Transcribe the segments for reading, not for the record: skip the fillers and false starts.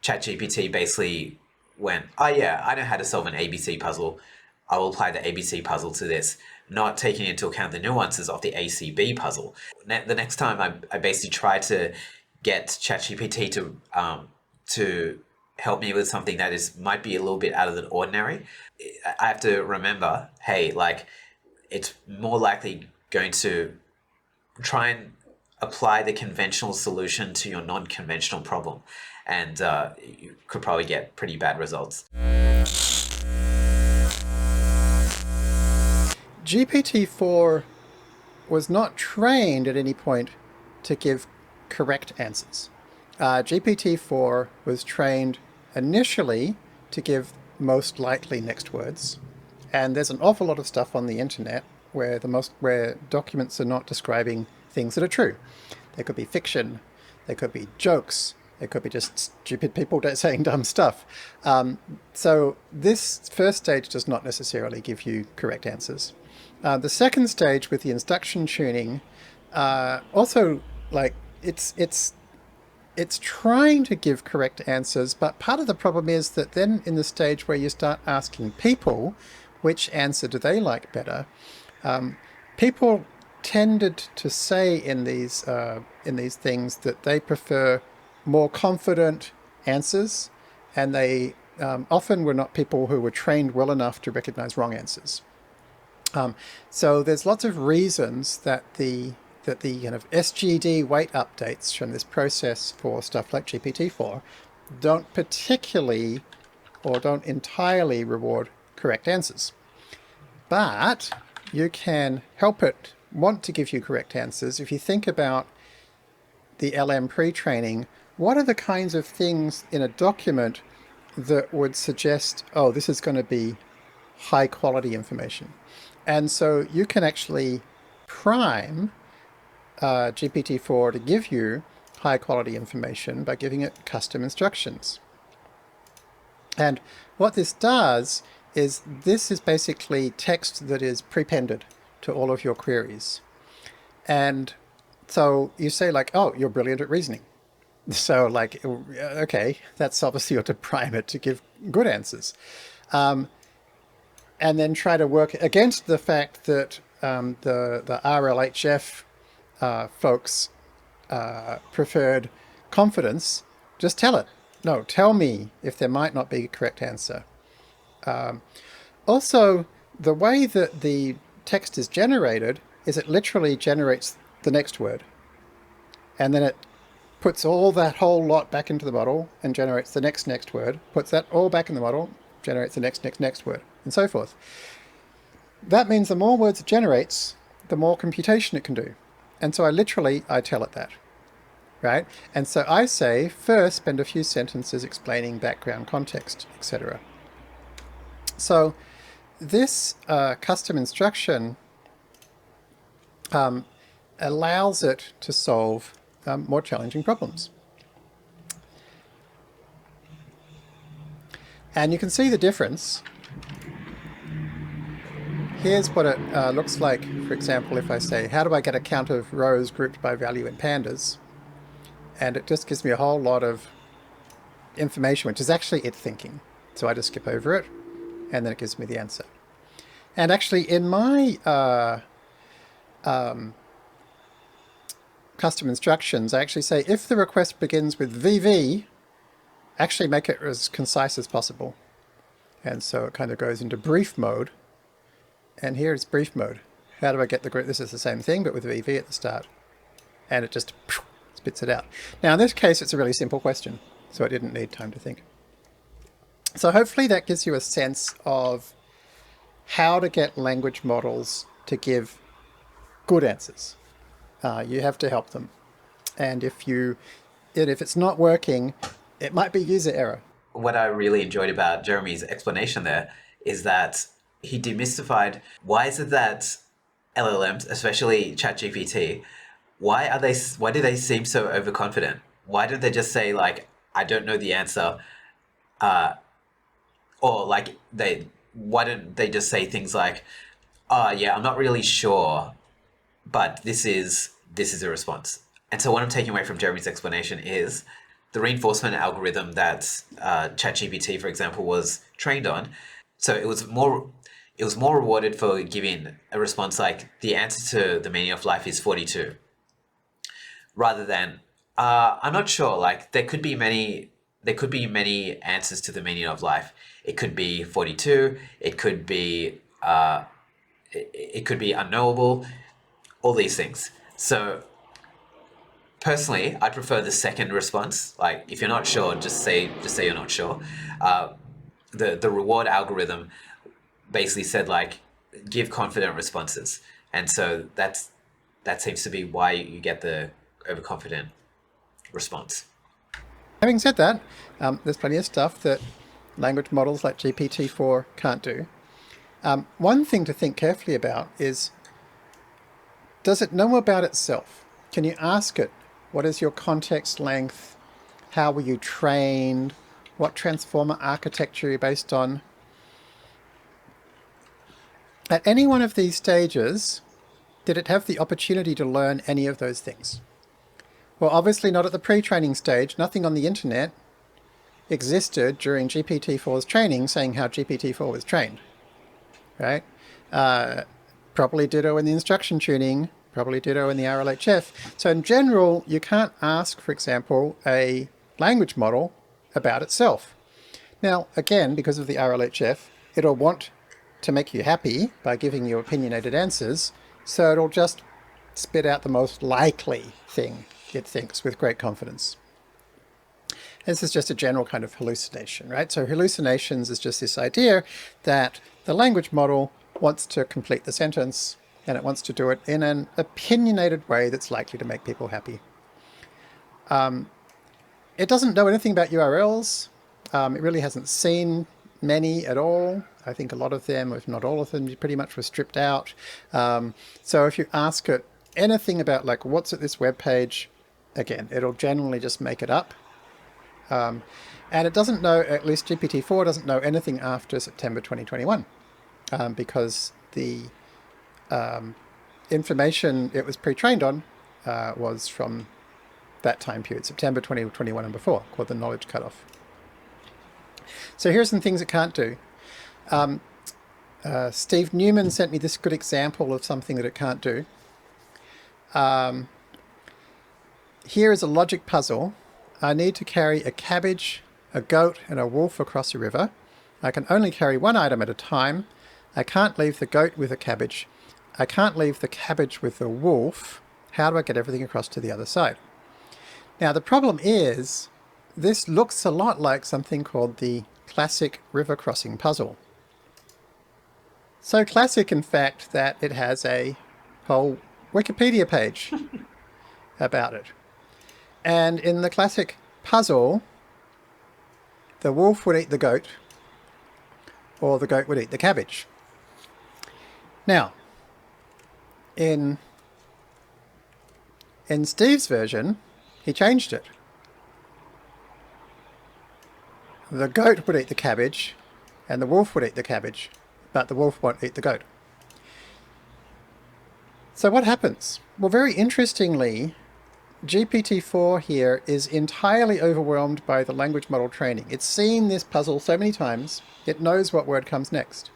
ChatGPT basically went, oh yeah, I know how to solve an ABC puzzle. I will apply the ABC puzzle to this, not taking into account the nuances of the ACB puzzle. The next time I basically try to get ChatGPT to help me with something that might be a little bit out of the ordinary, I have to remember, hey, like, it's more likely going to try and apply the conventional solution to your non-conventional problem, and you could probably get pretty bad results. GPT-4 was not trained at any point to give correct answers. GPT-4 was trained initially to give most likely next words, and there's an awful lot of stuff on the internet where documents are not describing things that are true. There could be fiction, there could be jokes, there could be just stupid people saying dumb stuff. So this first stage does not necessarily give you correct answers. The second stage with the instruction tuning, also, like, it's trying to give correct answers, but part of the problem is that then in the stage where you start asking people which answer do they like better, people tended to say in these things that they prefer more confident answers, and they often were not people who were trained well enough to recognize wrong answers. So there's lots of reasons that the kind of SGD weight updates from this process for stuff like GPT-4 don't particularly or don't entirely reward correct answers. But you can help it want to give you correct answers if you think about the LM pre-training. What are the kinds of things in a document that would suggest, oh, this is going to be high quality information? And so you can actually prime GPT-4 to give you high quality information by giving it custom instructions. And what this does is this is basically text that is prepended to all of your queries. And so you say, like, oh, you're brilliant at reasoning. So, like, okay, that's obviously you have to prime it to give good answers. And then try to work against the fact that the RLHF folks preferred confidence. Just tell it. No, tell me if there might not be a correct answer. Also, the way that the text is generated is it literally generates the next word. And then it puts all that whole lot back into the model and generates the next word, puts that all back in the model, generates the next word, and so forth. That means the more words it generates, the more computation it can do. And so I tell it that, right? And so I say, first spend a few sentences explaining background, context, etc. So this custom instruction allows it to solve more challenging problems. And you can see the difference. Here's what it looks like, for example, if I say, how do I get a count of rows grouped by value in pandas? And it just gives me a whole lot of information, which is actually it thinking. So I just skip over it, and then it gives me the answer. And actually, in my custom instructions, I actually say, if the request begins with VV, actually make it as concise as possible. And so it kind of goes into brief mode. And here it's brief mode. How do I get the group? This is the same thing, but with VV at the start. And it just spits it out. Now, in this case, it's a really simple question, so it didn't need time to think. So hopefully that gives you a sense of how to get language models to give good answers. You have to help them. And if it's not working, it might be user error. What I really enjoyed about Jeremy's explanation there is that he demystified, why is it that LLMs, especially ChatGPT, why do they seem so overconfident? Why don't they just say, like, I don't know the answer, or like why don't they just say things like, oh yeah, I'm not really sure, but this is a response. And so what I'm taking away from Jeremy's explanation is the reinforcement algorithm that ChatGPT, for example, was trained on. So it was more rewarded for giving a response like the answer to the meaning of life is 42, rather than I'm not sure. Like there could be many answers to the meaning of life. It could be 42. It could be unknowable. All these things. So personally, I prefer the second response. Like if you're not sure, just say you're not sure. The reward algorithm basically said like give confident responses, and so that seems to be why you get the overconfident response. Having said that, there's plenty of stuff that language models like GPT-4 can't do. One thing to think carefully about is, does it know about itself? Can you ask it, what is your context length? How were you trained? What transformer architecture are you based on? At any one of these stages, did it have the opportunity to learn any of those things? Well, obviously not at the pre-training stage. Nothing on the internet existed during GPT-4's training saying how GPT-4 was trained, right? Probably ditto in the instruction tuning, probably ditto in the RLHF. So in general, you can't ask, for example, a language model about itself. Now, again, because of the RLHF, it'll want to make you happy by giving you opinionated answers, so it'll just spit out the most likely thing it thinks with great confidence. This is just a general kind of hallucination, right? So hallucinations is just this idea that the language model wants to complete the sentence, and it wants to do it in an opinionated way that's likely to make people happy. It doesn't know anything about URLs. It really hasn't seen many at all. I think a lot of them, if not all of them, pretty much were stripped out. So if you ask it anything about like, what's at this web page, again, it'll generally just make it up. And it doesn't know, at least GPT-4 doesn't know anything after September 2021, because the information it was pre-trained on was from that time period, September 2021 and before, called the knowledge cutoff. So here's some things it can't do. Steve Newman sent me this good example of something that it can't do. Here is a logic puzzle. I need to carry a cabbage, a goat, and a wolf across a river. I can only carry one item at a time. I can't leave the goat with a cabbage. I can't leave the cabbage with the wolf. How do I get everything across to the other side? Now, the problem is, this looks a lot like something called the classic river crossing puzzle. So classic, in fact, that it has a whole Wikipedia page about it. And in the classic puzzle, the wolf would eat the goat, or the goat would eat the cabbage. Now, in Steve's version, he changed it. The goat would eat the cabbage, and the wolf would eat the cabbage, but the wolf won't eat the goat. So what happens? Well, very interestingly, GPT-4 here is entirely overwhelmed by the language model training. It's seen this puzzle so many times, it knows what word comes next.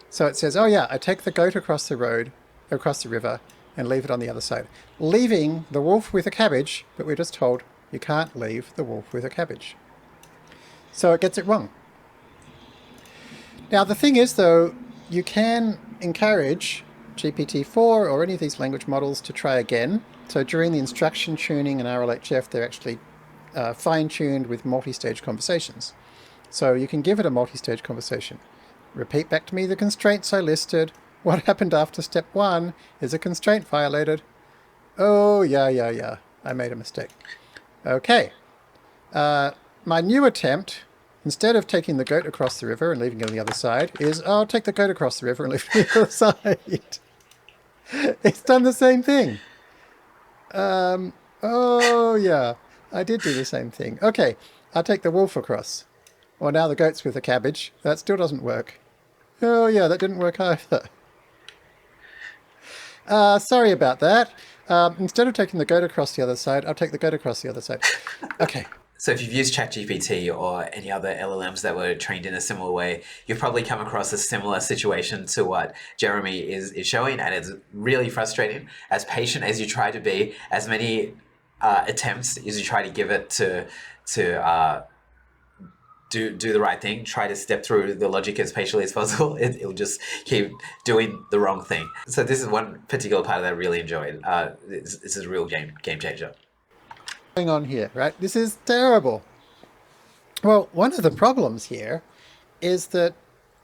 So it says, oh yeah, I take the goat across the road, across the river, and leave it on the other side, leaving the wolf with a cabbage, but we're just told you can't leave the wolf with a cabbage. So it gets it wrong. Now the thing is though, you can encourage GPT-4 or any of these language models to try again. So during the instruction tuning and RLHF, they're actually fine-tuned with multi-stage conversations. So you can give it a multi-stage conversation. Repeat back to me the constraints I listed. What happened after step 1? Is a constraint violated? Oh, yeah. I made a mistake. Okay. My new attempt, instead of taking the goat across the river and leaving it on the other side, is I'll take the goat across the river and leave it on the other side. It's done the same thing. Oh, yeah. I did do the same thing. Okay, I'll take the wolf across. Well, now the goat's with a cabbage. That still doesn't work. Oh, yeah, that didn't work either. Sorry about that. Instead of taking the goat across the other side, I'll take the goat across the other side. Okay, So if you've used ChatGPT or any other LLMs that were trained in a similar way, you've probably come across a similar situation to what Jeremy is showing, and it's really frustrating. As patient as you try to be, as many attempts as you try to give it to do the right thing, try to step through the logic as patiently as possible, it'll just keep doing the wrong thing. So this is one particular part that I really enjoyed. This is a real game changer. Going on here, right? This is terrible. Well, one of the problems here is that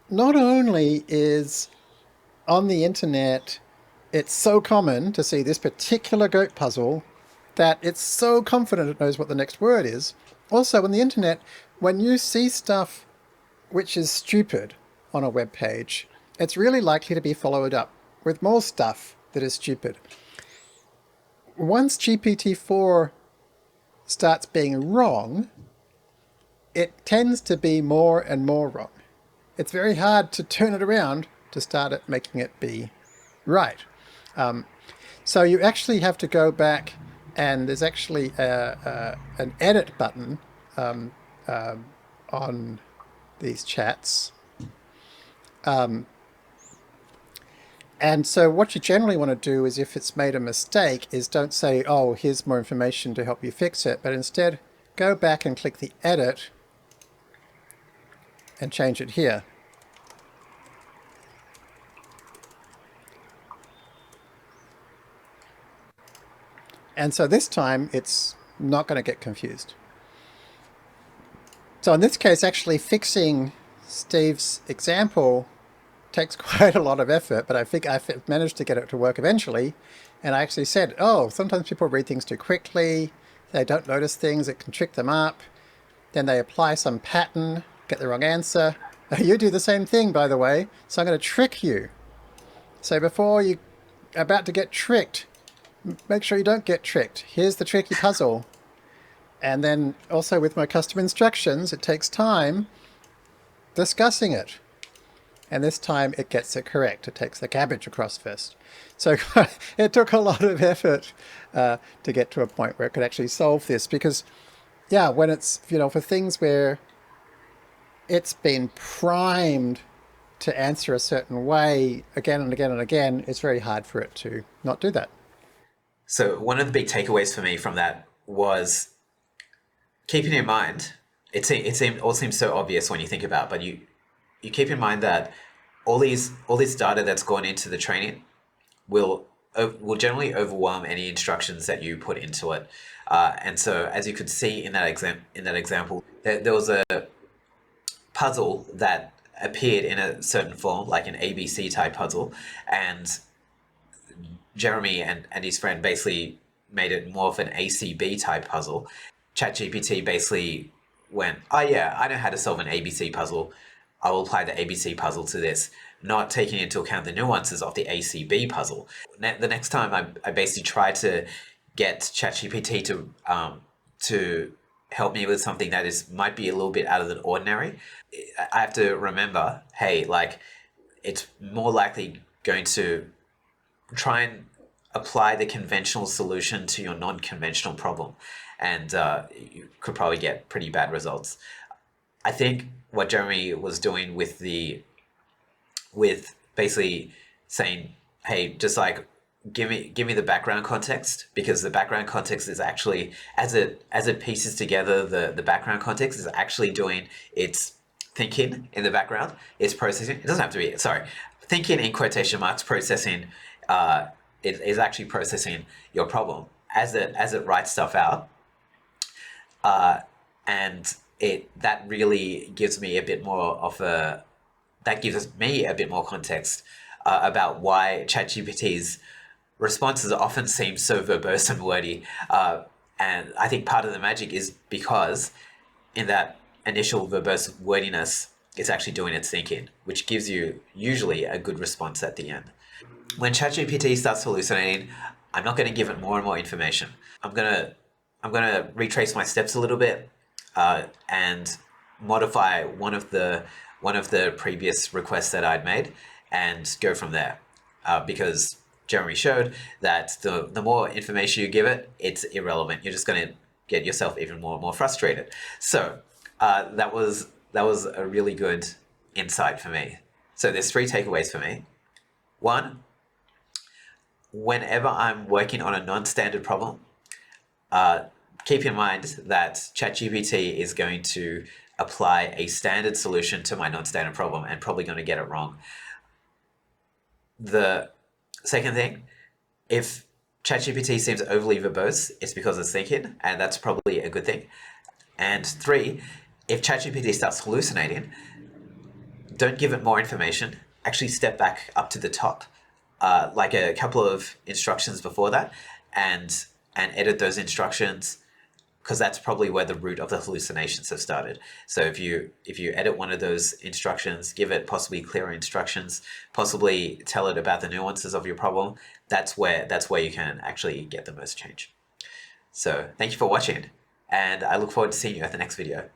not only is on the internet it's so common to see this particular goat puzzle that it's so confident it knows what the next word is. Also, on the internet, when you see stuff which is stupid on a web page, it's really likely to be followed up with more stuff that is stupid. Once GPT-4 starts being wrong, it tends to be more and more wrong. It's very hard to turn it around to start it making it be right. So you actually have to go back, and there's actually an edit button on these chats. And so what you generally want to do is, if it's made a mistake, is don't say, oh, here's more information to help you fix it, but instead go back and click the edit and change it here. And so this time it's not going to get confused. So in this case, actually fixing Steve's example takes quite a lot of effort, but I think I've managed to get it to work eventually. And I actually said, oh, sometimes people read things too quickly, they don't notice things, it can trick them up. Then they apply some pattern, get the wrong answer. You do the same thing, by the way, so I'm going to trick you. So before you're about to get tricked, make sure you don't get tricked. Here's the tricky puzzle. And then also with my custom instructions, it takes time discussing it. And this time it gets it correct. It takes the cabbage across first. So it took a lot of effort to get to a point where it could actually solve this. Because, yeah, when it's, for things where it's been primed to answer a certain way again and again and again, it's very hard for it to not do that. So one of the big takeaways for me from that was keeping in mind, it all seems so obvious when you think about it, but you keep in mind that all this data that's gone into the training will generally overwhelm any instructions that you put into it. And so, as you could see in that example, there was a puzzle that appeared in a certain form, like an ABC type puzzle, and Jeremy and his friend basically made it more of an ACB type puzzle. ChatGPT basically went, oh yeah, I know how to solve an ABC puzzle. I will apply the ABC puzzle to this, not taking into account the nuances of the ACB puzzle. The next time I basically tried to get ChatGPT to help me with something that might be a little bit out of the ordinary, I have to remember, hey, like, it's more likely going to try and apply the conventional solution to your non-conventional problem, and you could probably get pretty bad results. I think what Jeremy was doing with basically saying, hey, just like give me the background context, because the background context is actually, as it pieces together the background context is actually doing its thinking in the background. It's processing. It doesn't have to be, sorry, thinking in quotation marks, processing. It is actually processing your problem as it writes stuff out, and that really gives me a bit more context about why ChatGPT's responses often seem so verbose and wordy. And I think part of the magic is because in that initial verbose wordiness, it's actually doing its thinking, which gives you usually a good response at the end. When ChatGPT starts hallucinating, I'm not going to give it more and more information. I'm gonna retrace my steps a little bit and modify one of the previous requests that I'd made and go from there. Because Jeremy showed that the more information you give it, it's irrelevant. You're just going to get yourself even more and more frustrated. So that was a really good insight for me. So there's 3 takeaways for me. 1, whenever I'm working on a non-standard problem, keep in mind that ChatGPT is going to apply a standard solution to my non-standard problem and probably going to get it wrong. The second thing, if ChatGPT seems overly verbose, it's because it's thinking, and that's probably a good thing. And 3, if ChatGPT starts hallucinating, don't give it more information. Actually step back up to the top, like a couple of instructions before that, and edit those instructions, because that's probably where the root of the hallucinations have started. So if you edit one of those instructions, give it possibly clearer instructions, possibly tell it about the nuances of your problem, that's where you can actually get the most change. So thank you for watching, and I look forward to seeing you at the next video.